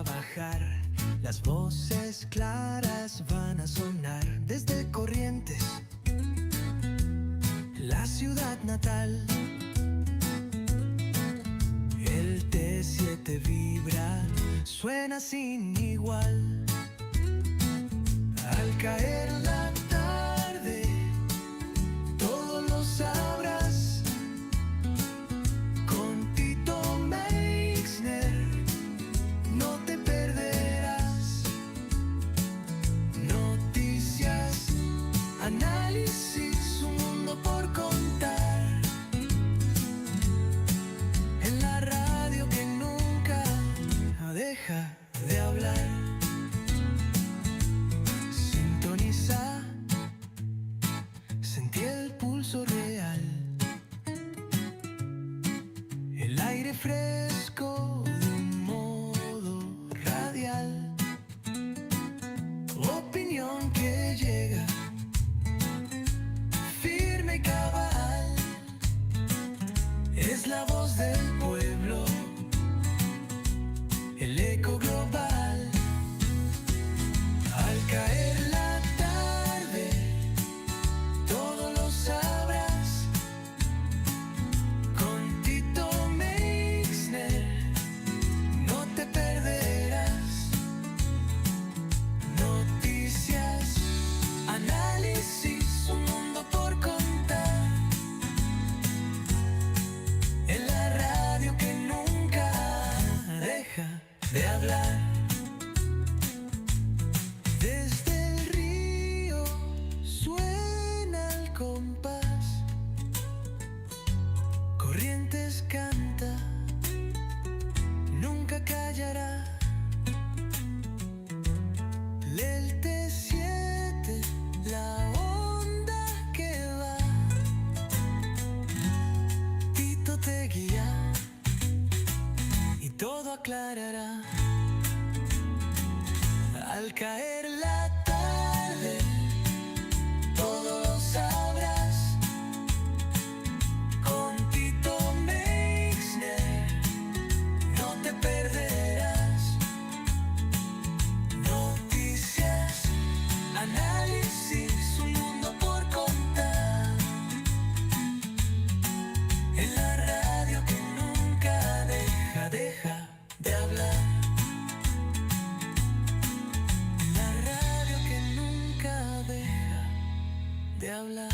bajar, las voces claras van a sonar desde Corrientes, la ciudad natal. El T7 vibra, suena sin igual. Al caer la tarde, todo lo sabrás. Con Tito Meixner, no te perderás. Noticias, análisis, un mundo por contar. En la radio que nunca deja de hablar. Sintoniza, sentí el pulso real. El aire fresco de un modo radial. Opinión que llega firme y cabal. Es la voz del pueblo, el eco global. Al caer la tarde, todo lo sabrás. Con Tito Meixner, no te perderás. Noticias, análisis, un mundo por contar. En la radio que nunca deja de hablar. Desde el río suena el compás. Corrientes canta, nunca callará. El T7, la onda que va. Tito te guía y todo aclarará. Al caer la tarde, todo lo sabrás. Con Tito Meixner, no te perderás. Noticias, análisis, un mundo por contar. En la radio que nunca deja de hablar. La radio que nunca deja de hablar.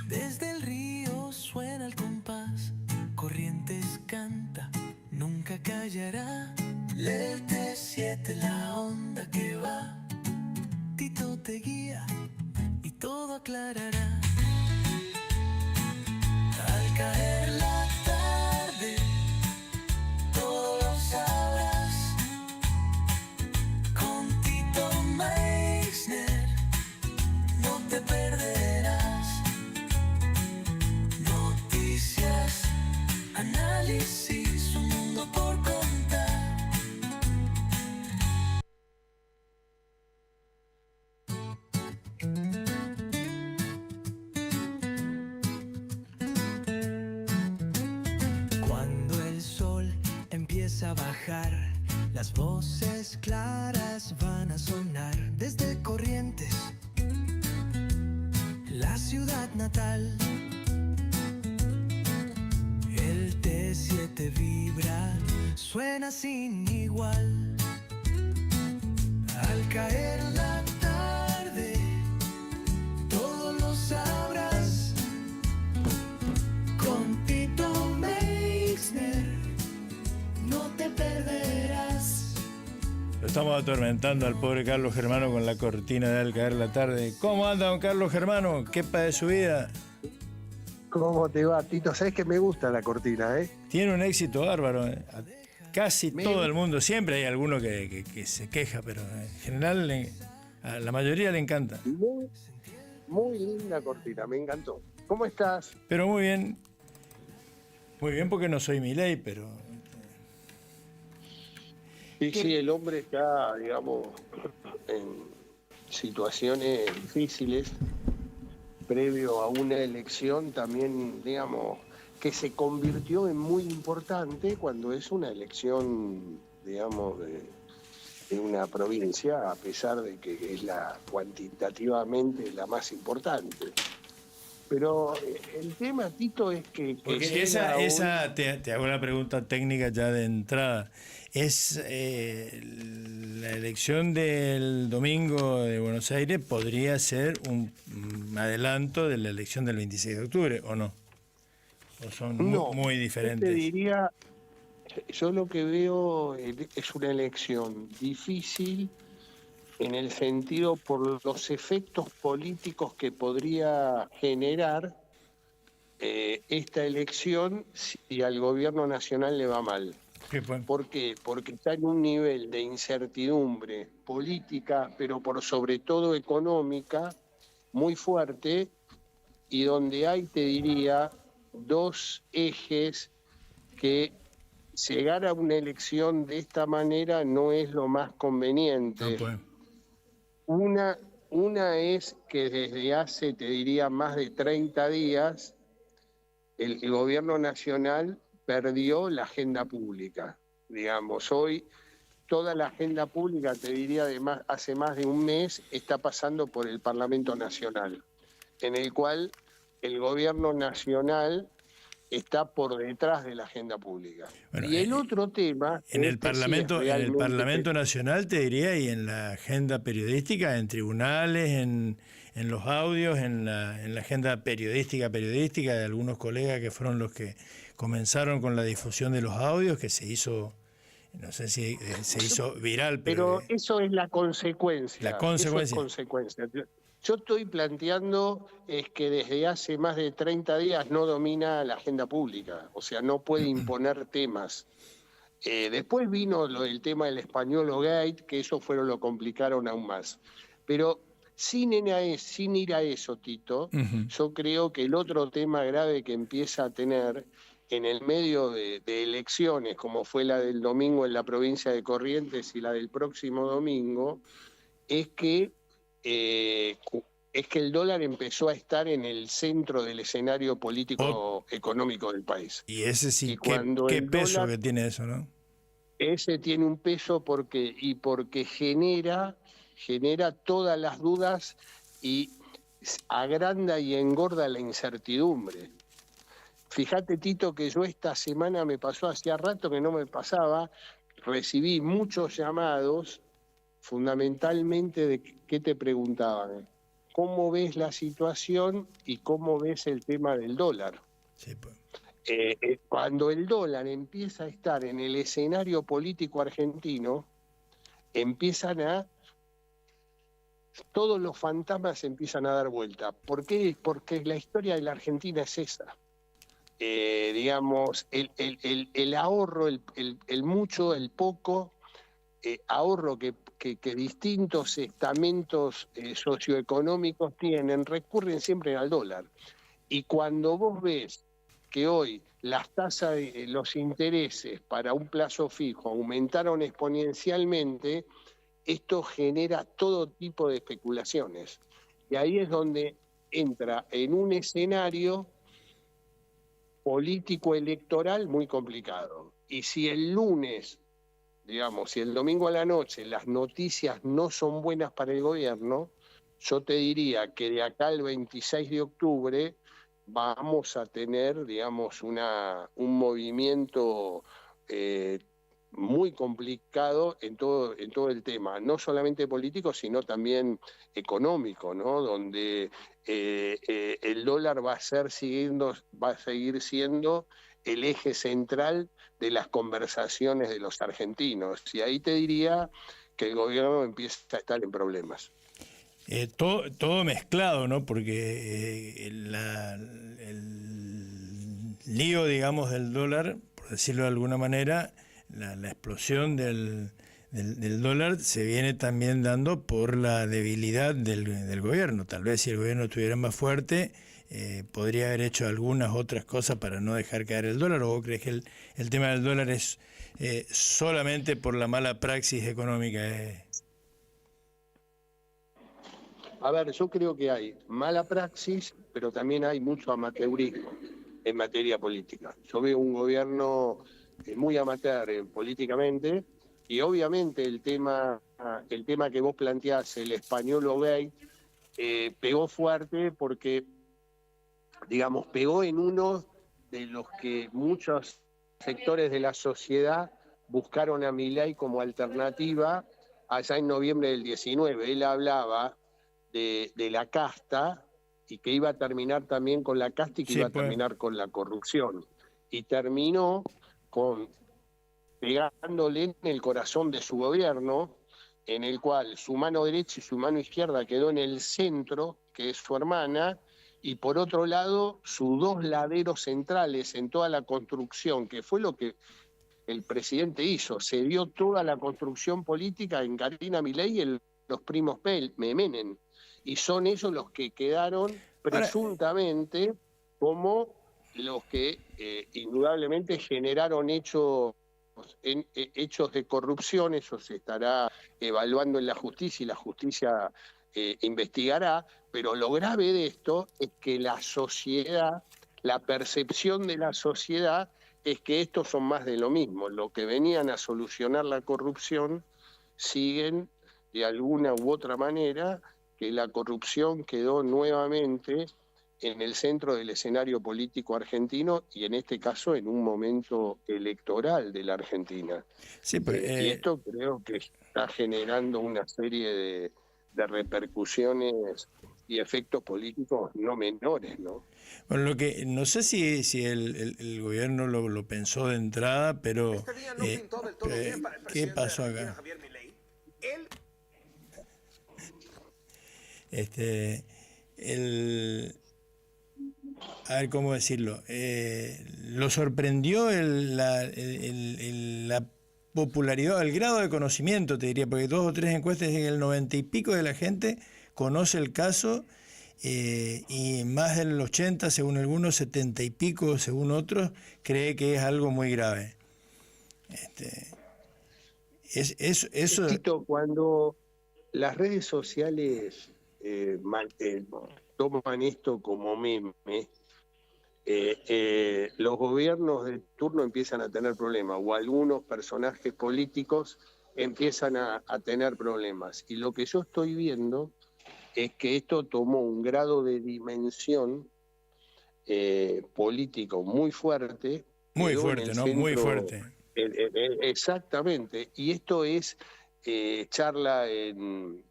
Desde el río suena el compás, Corrientes canta, nunca callará. El T7, la onda que va. Tito te guía y todo aclarará. Al caer la tarde, todo lo sabrás. Con Tito Meixner, no te perderás. Noticias, análisis, un mundo por contar. Cuando el sol empieza a bajar, las voces claras van a sonar desde Corrientes, la ciudad natal. El T7 vibra, suena sin igual. Al caer la tarde, todo lo sabrás. Con Tito Meixner, no te perderás. Lo estamos atormentando al pobre Carlos Germano con la cortina de Al caer la tarde. ¿Cómo anda don Carlos Germano? ¿Qué pa de su vida? ¿Cómo te va, Tito? Sabés que me gusta la cortina, ¿eh? Tiene un éxito bárbaro. Casi todo el mundo, siempre hay alguno que se queja, pero en general a la mayoría le encanta. Muy linda cortina, me encantó. ¿Cómo estás? Pero muy bien. Muy bien, porque no soy Milei, pero... Sí, el hombre está, digamos, en situaciones difíciles, previo a una elección también, digamos, que se convirtió en muy importante cuando es una elección, digamos, de una provincia, a pesar de que es cuantitativamente la más importante. Pero el tema, Tito, es que porque te hago la pregunta técnica ya de entrada. Es la elección del domingo de Buenos Aires podría ser un adelanto de la elección del 26 de octubre, ¿o no? ¿O son muy diferentes? Yo te diría, yo lo que veo es una elección difícil en el sentido por los efectos políticos que podría generar esta elección si al gobierno nacional le va mal. ¿Por qué? Porque está en un nivel de incertidumbre política, pero por sobre todo económica, muy fuerte, y donde hay, te diría, dos ejes que llegar a una elección de esta manera no es lo más conveniente. Una es que desde hace, te diría, más de 30 días, el gobierno nacional perdió la agenda pública. Digamos, hoy toda la agenda pública, te diría, hace más de un mes, está pasando por el Parlamento Nacional, en el cual el gobierno nacional está por detrás de la agenda pública. Bueno, y el otro tema... En el Parlamento Nacional, te diría, y en la agenda periodística, en tribunales, en los audios, en la agenda periodística de algunos colegas que fueron los que comenzaron con la difusión de los audios, que se hizo, no sé si se hizo viral. Pero eso es la consecuencia. Eso es consecuencia. Yo estoy planteando es que desde hace más de 30 días no domina la agenda pública, o sea, no puede imponer temas. Después vino el tema del Españolo Gate, que eso lo complicaron aún más. Pero sin ir a eso, Tito, yo creo que el otro tema grave que empieza a tener en el medio de elecciones, como fue la del domingo en la provincia de Corrientes y la del próximo domingo, es que el dólar empezó a estar en el centro del escenario político económico del país. Y ese sí, qué peso que tiene eso, ¿no? Ese tiene un peso porque genera todas las dudas y agranda y engorda la incertidumbre. Fíjate, Tito, que yo esta semana me pasó, hacía rato que no me pasaba, recibí muchos llamados fundamentalmente de qué te preguntaban, cómo ves la situación y cómo ves el tema del dólar. Sí, pues. Cuando el dólar empieza a estar en el escenario político argentino, todos los fantasmas empiezan a dar vuelta. ¿Por qué? Porque la historia de la Argentina es esa. Digamos, el ahorro, el mucho, el poco, ahorro que distintos estamentos socioeconómicos recurren siempre al dólar. Y cuando vos ves que hoy las tasas de los intereses para un plazo fijo aumentaron exponencialmente, esto genera todo tipo de especulaciones. Y ahí es donde entra en un escenario político electoral muy complicado. Y si el lunes, digamos, si el domingo a la noche las noticias no son buenas para el gobierno, yo te diría que de acá al 26 de octubre vamos a tener, digamos, un movimiento muy complicado en todo el tema, no solamente político, sino también económico, ¿no? Donde el dólar va a seguir siendo el eje central de las conversaciones de los argentinos. Y ahí te diría que el gobierno empieza a estar en problemas. Todo mezclado, ¿no? Porque el lío, digamos, del dólar, por decirlo de alguna manera, la explosión del dólar se viene también dando por la debilidad del gobierno. Tal vez si el gobierno estuviera más fuerte, podría haber hecho algunas otras cosas para no dejar caer el dólar, ¿o vos crees que el tema del dólar es solamente por la mala praxis económica? A ver, yo creo que hay mala praxis, pero también hay mucho amateurismo en materia política. Yo veo un gobierno muy amateur políticamente, y obviamente el tema que vos planteás, el español gay, pegó fuerte porque, digamos, pegó en uno de los que muchos sectores de la sociedad buscaron a Milei como alternativa allá en noviembre del 19. Él hablaba de la casta y que iba a terminar también con la casta y que iba a terminar con la corrupción. Y terminó pegándole en el corazón de su gobierno, en el cual su mano derecha y su mano izquierda quedó en el centro, que es su hermana, y por otro lado, sus dos laderos centrales en toda la construcción, que fue lo que el presidente hizo, se dio toda la construcción política en Karina Milei y en los primos Menem, y son ellos los que quedaron presuntamente como los que indudablemente generaron hechos de corrupción. Eso se estará evaluando en la justicia y la justicia investigará, pero lo grave de esto es que la sociedad, la percepción de la sociedad es que estos son más de lo mismo. Lo que venían a solucionar la corrupción siguen de alguna u otra manera, que la corrupción quedó nuevamente en el centro del escenario político argentino, y en este caso en un momento electoral de la Argentina. Sí, y esto creo que está generando una serie de repercusiones y efectos políticos no menores, ¿no? Bueno, lo que no sé si el gobierno lo pensó de entrada, pero ¿qué pasó acá? A ver cómo decirlo, lo sorprendió la popularidad, el grado de conocimiento, te diría, porque 2 o 3 encuestas en el 90 y pico de la gente conoce el caso, y más del 80, según algunos, 70 y pico, según otros, cree que es algo muy grave. Eso... Tito, cuando las redes sociales toman esto como meme, los gobiernos de turno empiezan a tener problemas, o algunos personajes políticos empiezan a tener problemas. Y lo que yo estoy viendo es que esto tomó un grado de dimensión político muy fuerte. Muy fuerte, ¿no? Muy fuerte. Exactamente. Y esto es charla en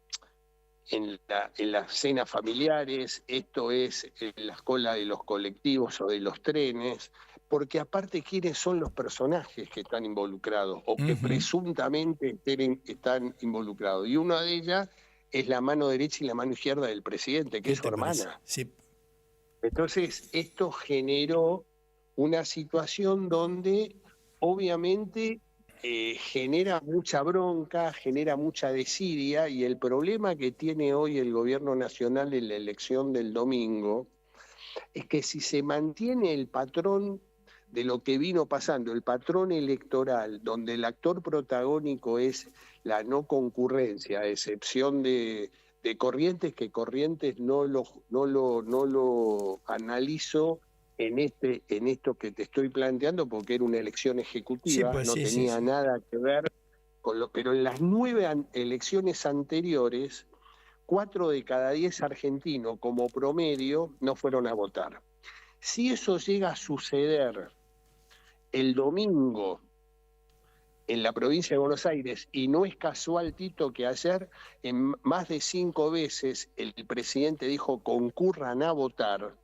las cenas familiares, esto es en las colas de los colectivos o de los trenes, porque aparte, ¿quiénes son los personajes que están involucrados o que presuntamente están involucrados? Y una de ellas es la mano derecha y la mano izquierda del presidente, que es su hermana. Sí. Entonces, esto generó una situación donde obviamente genera mucha bronca, genera mucha desidia, y el problema que tiene hoy el gobierno nacional en la elección del domingo es que si se mantiene el patrón de lo que vino pasando, el patrón electoral, donde el actor protagónico es la no concurrencia, a excepción de Corrientes, que Corrientes no lo analizo en esto que te estoy planteando, porque era una elección ejecutiva, no tenía nada que ver con pero en las 9 elecciones anteriores, 4 de cada 10 argentinos como promedio no fueron a votar. Si eso llega a suceder el domingo en la provincia de Buenos Aires, y no es casual, Tito, que ayer en más de 5 veces el presidente dijo concurran a votar,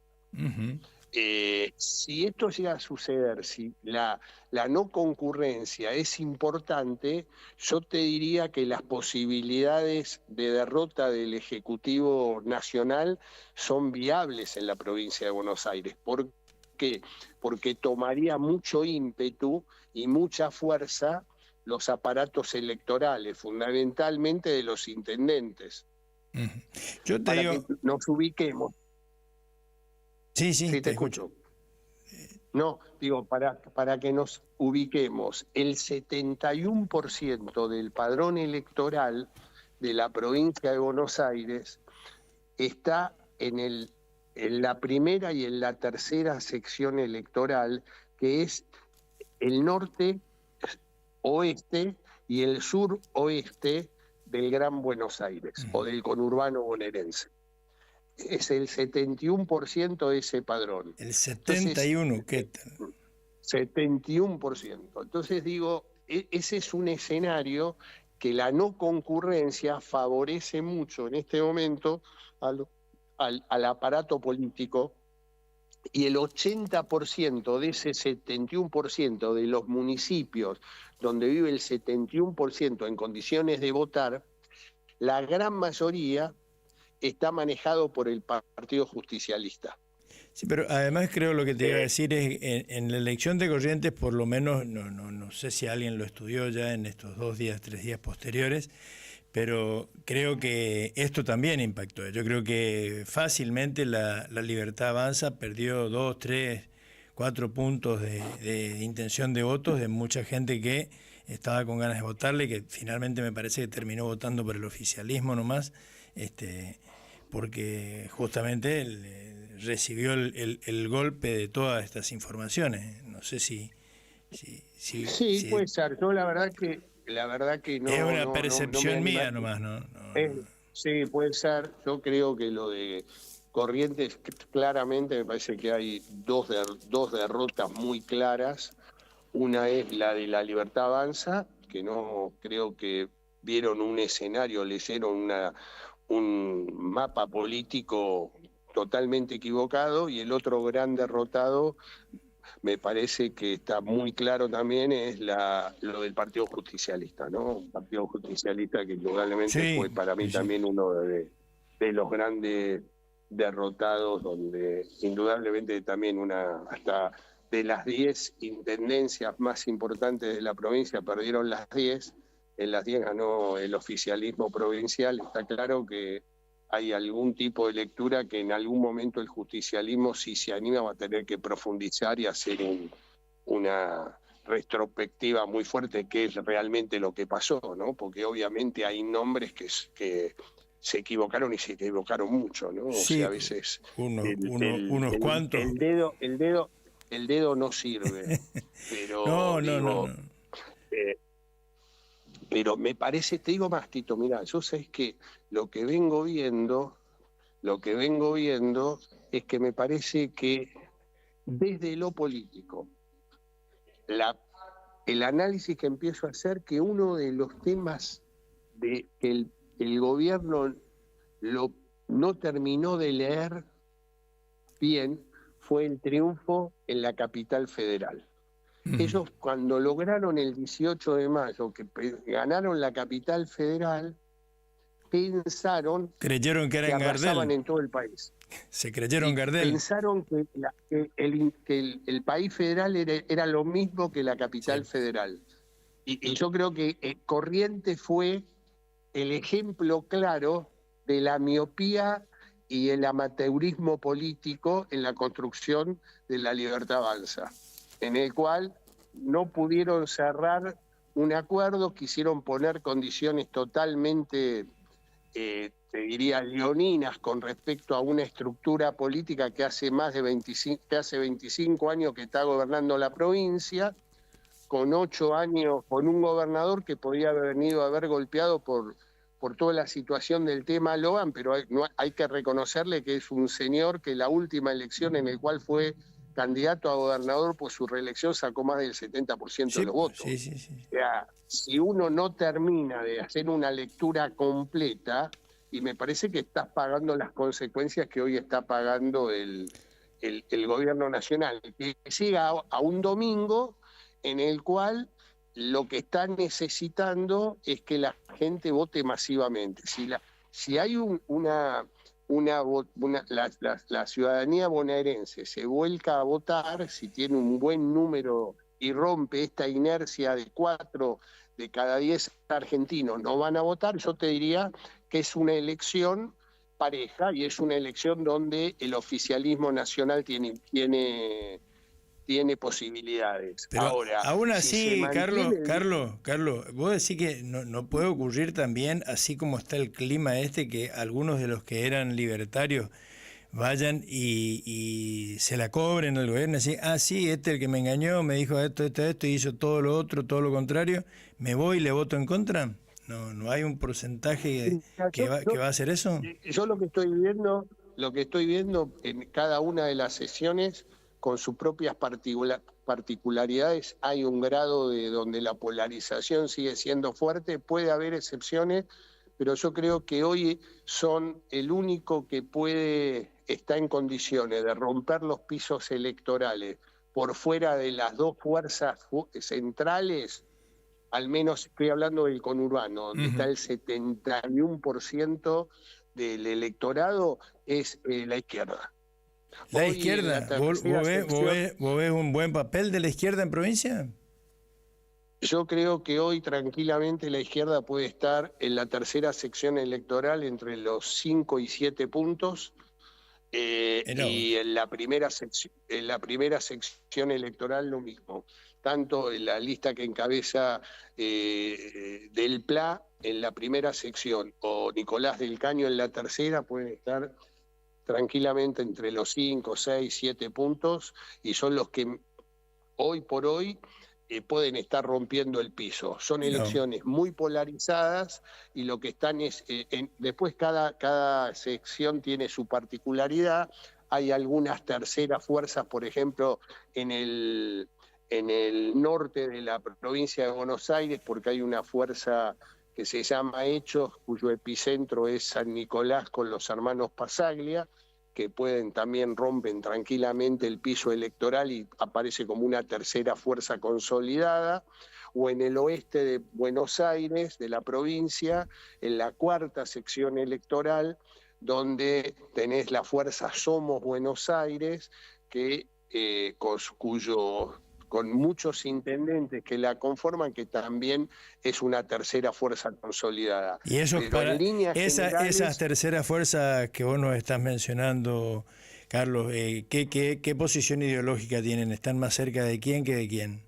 si esto llega a suceder, si la no concurrencia es importante, yo te diría que las posibilidades de derrota del Ejecutivo Nacional son viables en la provincia de Buenos Aires. ¿Por qué? Porque tomaría mucho ímpetu y mucha fuerza los aparatos electorales, fundamentalmente de los intendentes. Yo te digo... que nos ubiquemos. Sí, Sí, te escucho. No, digo, para que nos ubiquemos, el 71% del padrón electoral de la provincia de Buenos Aires está en la primera y en la tercera sección electoral, que es el norte, oeste y el sur oeste del Gran Buenos Aires o del conurbano bonaerense. Es el 71% de ese padrón. El 71, Entonces, ¿qué tal? 71%. Entonces digo, ese es un escenario que la no concurrencia favorece mucho en este momento al aparato político, y el 80% de ese 71% de los municipios donde vive el 71% en condiciones de votar, la gran mayoría está manejado por el Partido Justicialista. Sí, pero además creo lo que te iba a decir es, en la elección de Corrientes, por lo menos, no sé si alguien lo estudió ya en estos 2 días, 3 días posteriores, pero creo que esto también impactó. Yo creo que fácilmente la Libertad Avanza perdió 2, 3, 4 puntos de intención de votos de mucha gente que estaba con ganas de votarle, que finalmente me parece que terminó votando por el oficialismo nomás, porque justamente recibió el golpe de todas estas informaciones. No sé si puede ser. Yo la verdad que no. Es una percepción mía no, nomás, ¿no? Sí, puede ser. Yo creo que lo de Corrientes, claramente me parece que hay dos derrotas muy claras. Una es la de la Libertad Avanza, que no creo que vieron un escenario, leyeron un mapa político totalmente equivocado, y el otro gran derrotado, me parece que está muy claro también, es lo del Partido Justicialista, ¿no? Un Partido Justicialista que indudablemente fue para mí también uno de los grandes derrotados, donde indudablemente también hasta de las 10 intendencias más importantes de la provincia perdieron las 10, en las 10 ganó el oficialismo provincial. Está claro que hay algún tipo de lectura que en algún momento el justicialismo, si se anima, va a tener que profundizar y hacer una retrospectiva muy fuerte, que es realmente lo que pasó, ¿no? Porque obviamente hay nombres que se equivocaron, y se equivocaron mucho, ¿no? Sí, o sea, a veces unos cuantos. El dedo no sirve, pero no. Pero me parece, te digo más, Tito, mirá, yo sé que lo que vengo viendo es que me parece que desde lo político, el análisis que empiezo a hacer, que uno de los temas de que el gobierno no terminó de leer bien fue el triunfo en la capital federal. Ellos, cuando lograron el 18 de mayo, que ganaron la capital federal, creyeron que era en arrasaban Gardel. en todo el país. Se creyeron Gardel. Pensaron que el país federal era lo mismo que la capital federal. Y yo creo que Corrientes fue el ejemplo claro de la miopía y el amateurismo político en la construcción de la Libertad Avanza, en el cual no pudieron cerrar un acuerdo, quisieron poner condiciones totalmente, te diría, leoninas con respecto a una estructura política que hace 25 años que está gobernando la provincia, con 8 años, con un gobernador que podía haber venido a haber golpeado por toda la situación del tema Logan, pero hay que reconocerle que es un señor que la última elección en el cual fue candidato a gobernador, pues su reelección sacó más del 70% de los votos. Sí. O sea, si uno no termina de hacer una lectura completa, y me parece que estás pagando las consecuencias que hoy está pagando el gobierno nacional, que llega a un domingo en el cual lo que está necesitando es que la gente vote masivamente. Si hay la ciudadanía bonaerense se vuelca a votar, si tiene un buen número y rompe esta inercia de 4 de cada 10 argentinos no van a votar, yo te diría que es una elección pareja y es una elección donde el oficialismo nacional tiene posibilidades. Pero ahora, aún si así, se mantiene Carlos, vos decís que no puede ocurrir también, así como está el clima que algunos de los que eran libertarios vayan y se la cobren al gobierno, así, sí, es el que me engañó, me dijo esto, y hizo todo lo otro, todo lo contrario, me voy y le voto en contra. No hay un porcentaje que va a hacer eso. Yo lo que estoy viendo en cada una de las sesiones, con sus propias particularidades, hay un grado de donde la polarización sigue siendo fuerte, puede haber excepciones, pero yo creo que hoy son el único que está en condiciones de romper los pisos electorales por fuera de las dos fuerzas centrales. Al menos estoy hablando del conurbano, donde está el 71% del electorado, es la izquierda. ¿La izquierda? ¿Vos ves un buen papel de la izquierda en provincia? Yo creo que hoy tranquilamente la izquierda puede estar en la tercera sección electoral entre los 5 y 7 puntos. Y en la primera sección electoral lo mismo. Tanto en la lista que encabeza del PLA en la primera sección o Nicolás del Caño en la tercera pueden estar tranquilamente entre los 5, 6, 7 puntos y son los que hoy por hoy pueden estar rompiendo el piso. Son elecciones muy polarizadas y lo que están es... después cada sección tiene su particularidad. Hay algunas terceras fuerzas, por ejemplo, en el norte de la provincia de Buenos Aires, porque hay una fuerza que se llama Hechos, cuyo epicentro es San Nicolás con los hermanos Pasaglia, que rompen tranquilamente el piso electoral y aparece como una tercera fuerza consolidada, o en el oeste de Buenos Aires, de la provincia, en la cuarta sección electoral, donde tenés la fuerza Somos Buenos Aires, que con muchos intendentes que la conforman, que también es una tercera fuerza consolidada. Y eso esas terceras fuerzas que vos nos estás mencionando, Carlos, ¿qué posición ideológica tienen? ¿Están más cerca de quién que de quién?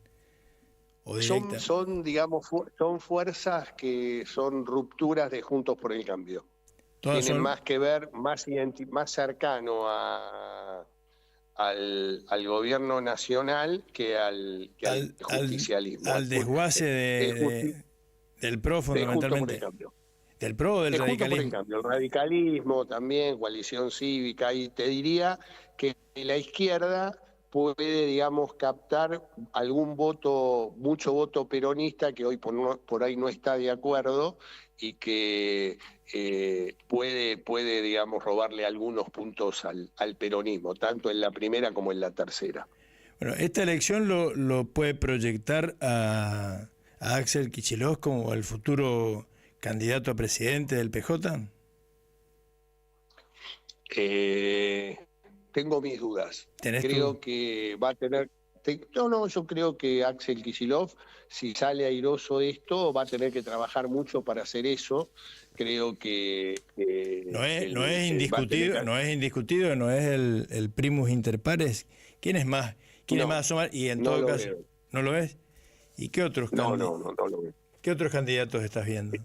Son fuerzas que son rupturas de Juntos por el Cambio. Tienen más que ver, más cercano al gobierno nacional que al justicialismo. Al desguace del PRO, fundamentalmente. Del PRO o del radicalismo. El radicalismo también, coalición cívica, y te diría que la izquierda puede, captar mucho voto peronista que hoy por ahí no está de acuerdo y que puede robarle algunos puntos al peronismo, tanto en la primera como en la tercera. Bueno, esta elección lo puede proyectar a Axel Kicillof como el futuro candidato a presidente del PJ. Tengo mis dudas. Creo que va a tener... yo creo que Axel Kicillof, si sale airoso de esto, va a tener que trabajar mucho para hacer eso. Creo que... no es indiscutido, no es el primus inter pares. ¿Quién es más? ¿Quién es más asomar? Y en todo caso, ¿no lo ves? ¿Y qué otros no lo veo. ¿Qué otros candidatos estás viendo?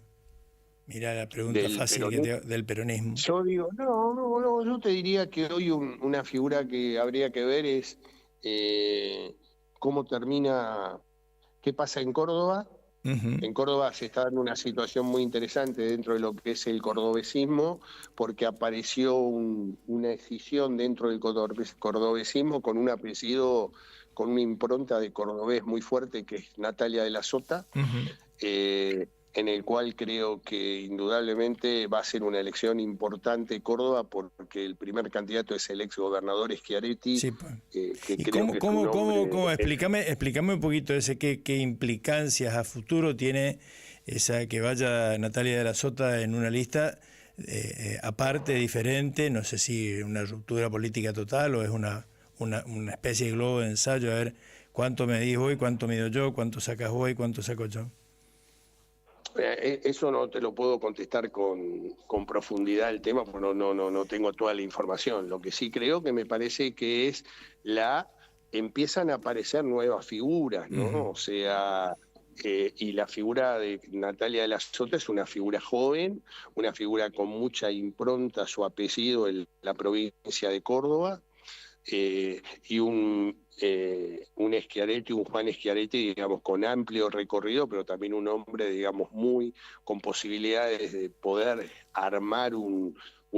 Mirá la pregunta fácil del peronismo. Yo digo, yo te diría que hoy una figura que habría que ver es cómo termina, qué pasa en Córdoba. En Córdoba se está dando una situación muy interesante dentro de lo que es el cordobesismo, porque apareció una escisión dentro del cordobesismo con un apellido, con una impronta de cordobés muy fuerte, que es Natalia de la Sota. En el cual creo que indudablemente va a ser una elección importante Córdoba, porque el primer candidato es el ex gobernador Schiaretti. Sí, ¿Cómo? Explícame un poquito qué implicancias a futuro tiene esa que vaya Natalia de la Sota en una lista aparte, diferente, no sé si una ruptura política total o es una especie de globo de ensayo, a ver cuánto medís hoy, cuánto mido yo, cuánto sacas vos y cuánto saco yo. Eso no te lo puedo contestar con profundidad el tema, porque no tengo toda la información. Lo que sí creo que me parece que es empiezan a aparecer nuevas figuras, ¿no? O sea, y la figura de Natalia de la Sota es una figura joven, una figura con mucha impronta, su apellido en la provincia de Córdoba, y un Schiaretti, un Juan Schiaretti, digamos, con amplio recorrido, pero también un hombre, digamos, con posibilidades de poder armar un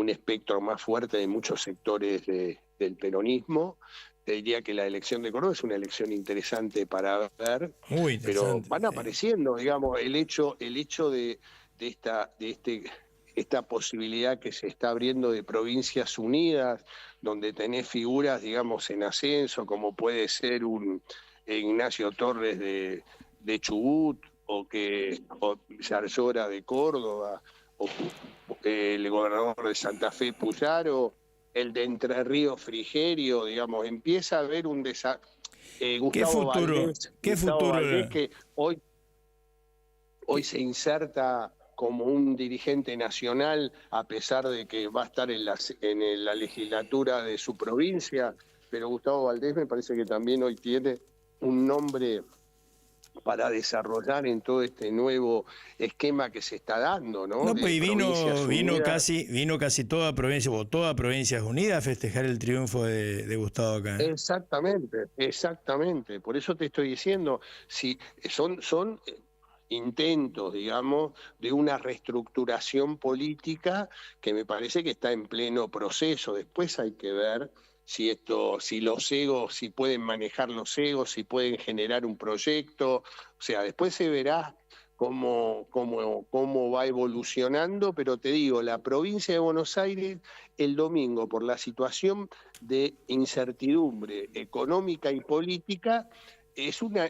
espectro más fuerte de muchos sectores del peronismo. Te diría que la elección de Córdoba es una elección interesante para ver, Muy pero interesante. van apareciendo, digamos, el hecho de esta posibilidad que se está abriendo de provincias unidas, donde tenés figuras, digamos, en ascenso, como puede ser un Ignacio Torres de Chubut, o Zarzora de Córdoba, o el gobernador de Santa Fe, Puyaro, el de Entre Ríos, Frigerio, digamos, empieza a haber un desafío. Gustavo Valdés, que hoy se inserta como un dirigente nacional, a pesar de que va a estar en la legislatura de su provincia, pero Gustavo Valdés me parece que también hoy tiene un nombre para desarrollar en todo este nuevo esquema que se está dando, ¿no? No, pues y vino casi toda provincia, o toda Provincias Unidas a festejar el triunfo de Gustavo acá. Exactamente. Por eso te estoy diciendo, si son intentos, digamos, de una reestructuración política que me parece que está en pleno proceso. Después hay que ver si los egos, si pueden manejar los egos, si pueden generar un proyecto. O sea, después se verá cómo va evolucionando, pero te digo, la provincia de Buenos Aires el domingo, por la situación de incertidumbre económica y política,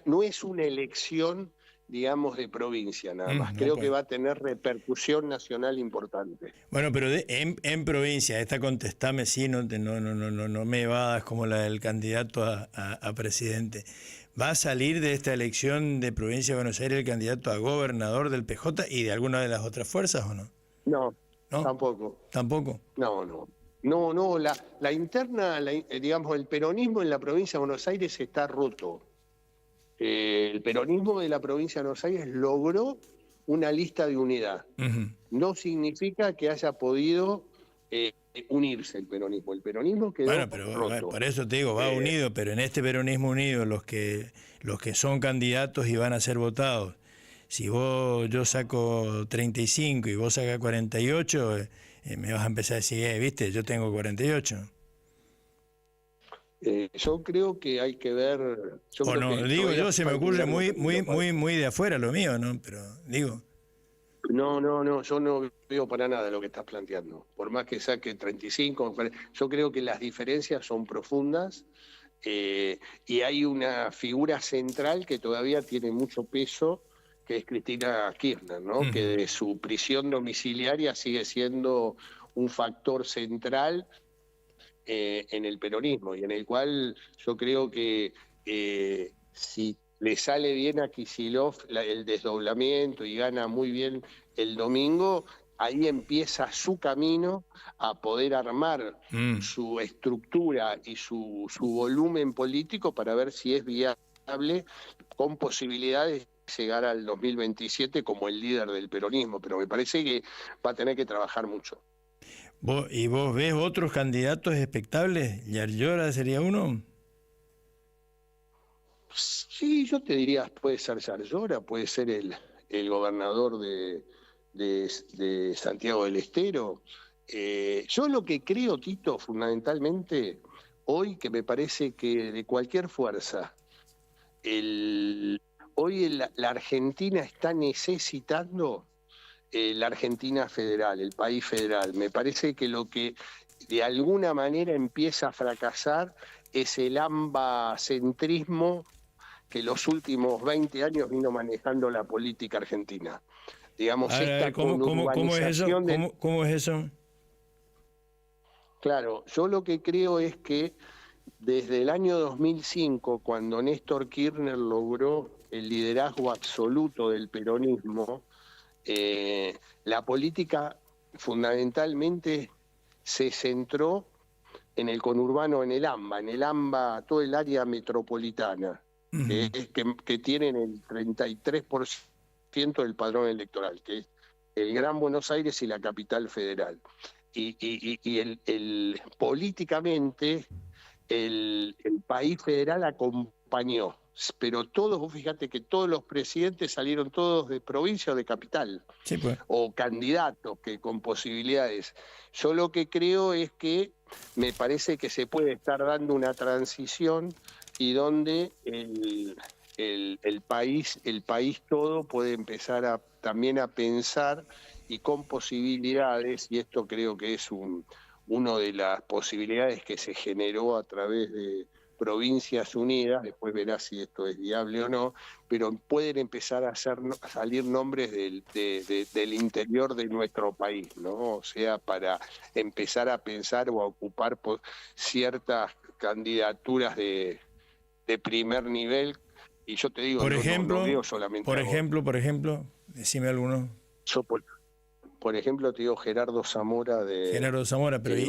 no es una elección, digamos, de provincia nada más. Creo que va a tener repercusión nacional importante. Bueno, pero en provincia, esta contestame, sí, no me evadas como la del candidato a presidente. ¿Va a salir de esta elección de provincia de Buenos Aires el candidato a gobernador del PJ y de alguna de las otras fuerzas o no? No, tampoco. ¿Tampoco? No, la interna, digamos, el peronismo en la provincia de Buenos Aires está roto. El peronismo de la provincia de Buenos Aires logró una lista de unidad. No significa que haya podido unirse el peronismo. El peronismo quedó roto. Por eso te digo, va unido, pero en este peronismo unido, los que son candidatos y van a ser votados, si yo saco 35 y vos sacas 48, me vas a empezar a decir, viste, yo tengo 48. Yo creo que hay que ver. Se me ocurre muy de afuera lo mío, ¿no? Pero digo. No, yo no veo para nada lo que estás planteando. Por más que saque 35, yo creo que las diferencias son profundas, y hay una figura central que todavía tiene mucho peso, que es Cristina Kirchner, ¿no? Que de su prisión domiciliaria sigue siendo un factor central en el peronismo, y en el cual yo creo que si le sale bien a Kicillof el desdoblamiento y gana muy bien el domingo, ahí empieza su camino a poder armar su estructura y su volumen político para ver si es viable, con posibilidades de llegar al 2027 como el líder del peronismo, pero me parece que va a tener que trabajar mucho. ¿Y vos ves otros candidatos expectables? ¿Yarlora sería uno? Sí, yo te diría, puede ser Yarlora, puede ser el gobernador de Santiago del Estero. Yo lo que creo, Tito, fundamentalmente, hoy, que me parece que de cualquier fuerza, hoy la Argentina está necesitando la Argentina federal, el país federal. Me parece que lo que de alguna manera empieza a fracasar es el ambacentrismo que los últimos 20 años vino manejando la política argentina. Digamos, ¿cómo es eso? Claro, yo lo que creo es que desde el año 2005, cuando Néstor Kirchner logró el liderazgo absoluto del peronismo, La política fundamentalmente se centró en el conurbano, en el AMBA, todo el área metropolitana, que tienen el 33% del padrón electoral, que es el Gran Buenos Aires y la capital federal. Y políticamente el país federal acompañó, pero todos, vos fíjate que todos los presidentes salieron todos de provincia o de capital, Sí, pues. o candidatos que con posibilidades. Yo lo que creo es que me parece que se puede estar dando una transición y donde el país todo puede empezar también a pensar y con posibilidades, y esto creo que es una de las posibilidades que se generó a través de Provincias Unidas, después verás si esto es viable o no, pero pueden empezar a salir nombres del interior de nuestro país, ¿no? O sea, para empezar a pensar o a ocupar ciertas candidaturas de primer nivel. Y yo te digo, Por ejemplo, no veo solamente por ejemplo, decime alguno. Yo, por ejemplo, te digo Gerardo Zamora Gerardo Zamora, pero ¿y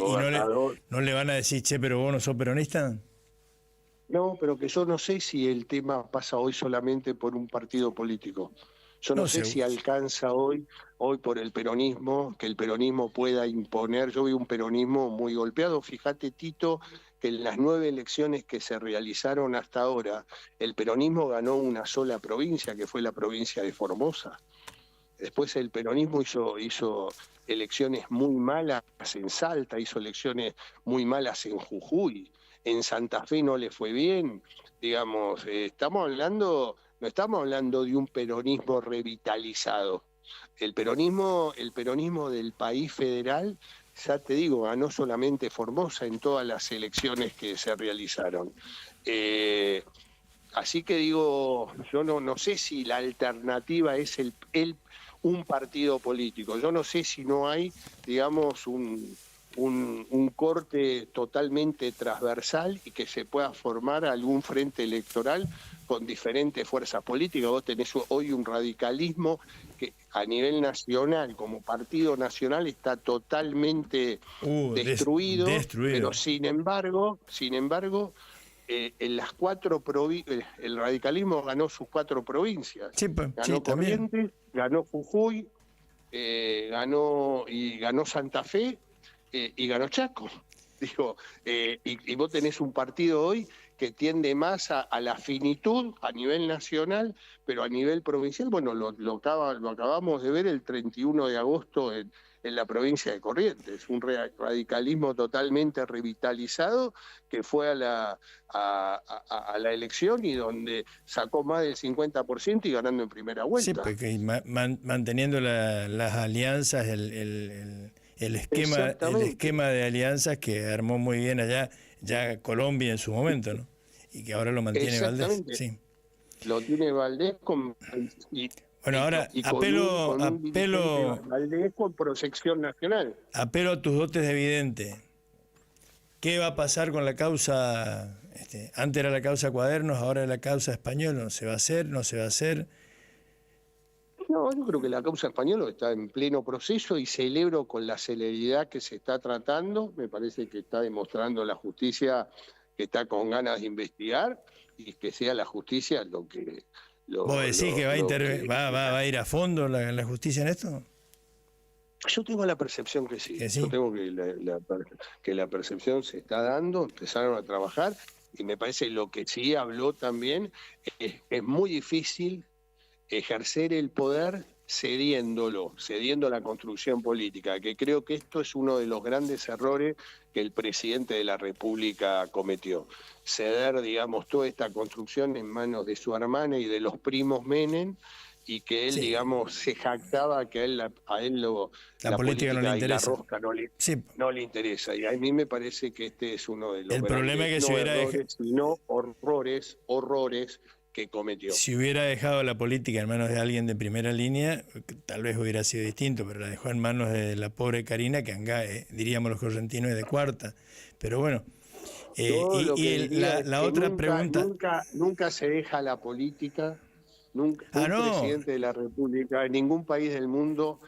no le van a decir, che, pero vos no sos peronista? No, pero que yo no sé si el tema pasa hoy solamente por un partido político. Yo no sé si alcanza hoy por el peronismo, que el peronismo pueda imponer. Yo veo un peronismo muy golpeado. Fíjate, Tito, que en las 9 elecciones que se realizaron hasta ahora, el peronismo ganó una sola provincia, que fue la provincia de Formosa. Después el peronismo hizo elecciones muy malas en Salta, hizo elecciones muy malas en Jujuy. En Santa Fe no le fue bien, digamos, no estamos hablando de un peronismo revitalizado. El peronismo del país federal, ya te digo, ganó solamente Formosa en todas las elecciones que se realizaron. Así que digo, yo no sé si la alternativa es un partido político. Yo no sé si no hay, digamos, un corte totalmente transversal y que se pueda formar algún frente electoral con diferentes fuerzas políticas. Vos tenés hoy un radicalismo que a nivel nacional, como partido nacional, está totalmente destruido, pero sin embargo, en las 4 provincias, el radicalismo ganó sus 4 provincias. Sí, ganó Corrientes, ganó Jujuy, ganó Santa Fe, y ganó Chaco. Digo, y vos tenés un partido hoy que tiende más a la finitud a nivel nacional, pero a nivel provincial, bueno, lo acabamos de ver el 31 de agosto en la provincia de Corrientes, un radicalismo totalmente revitalizado que fue a la elección y donde sacó más del 50% y ganando en primera vuelta. Sí, porque manteniendo las alianzas, el esquema de alianzas que armó muy bien allá ya Colombia en su momento, ¿no? Y que ahora lo mantiene Valdés. Sí. Lo tiene Valdés bueno, ahora apelo Valdés con proyección nacional. Apelo a tus dotes de vidente. ¿Qué va a pasar con la causa? Antes era la causa Cuadernos, ahora es la causa Español. ¿Se va a hacer? ¿No se va a hacer? No, yo creo que la causa Español está en pleno proceso y celebro con la celeridad que se está tratando. Me parece que está demostrando la justicia que está con ganas de investigar y que sea la justicia lo que... ¿Vos decís que va a ir a fondo la justicia en esto? Yo tengo la percepción que sí. Yo tengo que la percepción se está dando, empezaron a trabajar y me parece lo que sí habló también es muy difícil ejercer el poder cediendo la construcción política, que creo que esto es uno de los grandes errores que el presidente de la República cometió. Ceder, digamos, toda esta construcción en manos de su hermana y de los primos Menem, y que él, digamos, se jactaba que la política no le interesa. La rosca no le interesa. Y a mí me parece que este es uno de los el problema es que horrores que cometió. Si hubiera dejado la política en manos de alguien de primera línea, tal vez hubiera sido distinto, pero la dejó en manos de la pobre Karina, que diríamos los correntinos, de cuarta. Pero bueno, la otra pregunta... Nunca se deja la política Nunca Ah, un no. presidente de la República en ningún país del mundo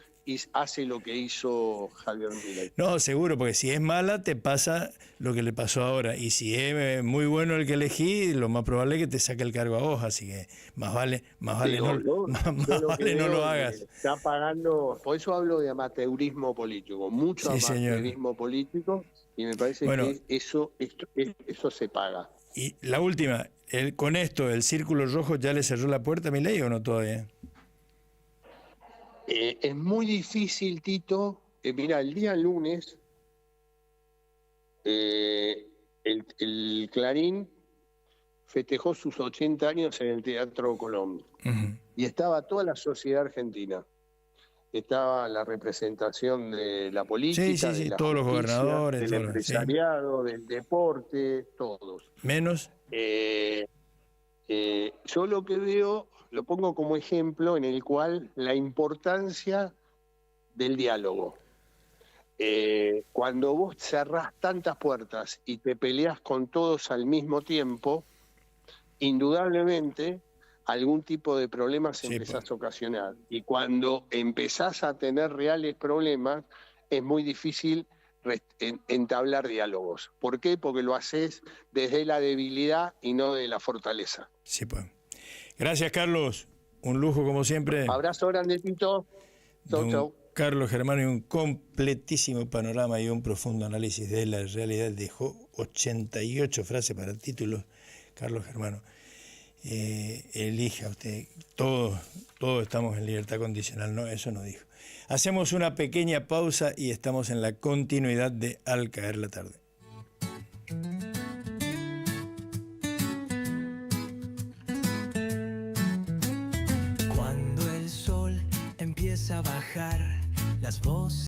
hace lo que hizo Javier Milei. No, seguro, porque si es mala te pasa lo que le pasó ahora. Y si es muy bueno el que elegí, lo más probable es que te saque el cargo a vos. Así que más vale Pero no, más yo lo que vale no veo lo es que hagas. está pagando, por eso hablo de amateurismo político, mucho Sí, señor. amateurismo político, y me parece Bueno. que eso se paga. Y la última, con esto, ¿el círculo rojo ya le cerró la puerta a Milei o no todavía? Es muy difícil, Tito. Mira, el día lunes el Clarín festejó sus 80 años en el Teatro Colón. Uh-huh. Y estaba toda la sociedad argentina. Estaba la representación de la política, sí, de la todos los justicia, gobernadores, del todos, empresariado, del deporte, todos. Menos. Yo lo que veo, lo pongo como ejemplo en el cual la importancia del diálogo. Cuando vos cerrás tantas puertas y te peleás con todos al mismo tiempo, indudablemente algún tipo de problemas empezás a ocasionar. Y cuando empezás a tener reales problemas, es muy difícil entablar diálogos. ¿Por qué? Porque lo haces desde la debilidad y no de la fortaleza. Sí, pues. Gracias, Carlos. Un lujo, como siempre. Abrazo grande, Tito. Chau, chau. Carlos Germano, y un completísimo panorama y un profundo análisis de la realidad. Dejó 88 frases para títulos, Carlos Germano. Elija usted, todos estamos en libertad condicional, no, eso no dijo. Hacemos una pequeña pausa y estamos en la continuidad de Al Caer la Tarde. Cuando el sol empieza a bajar, las voces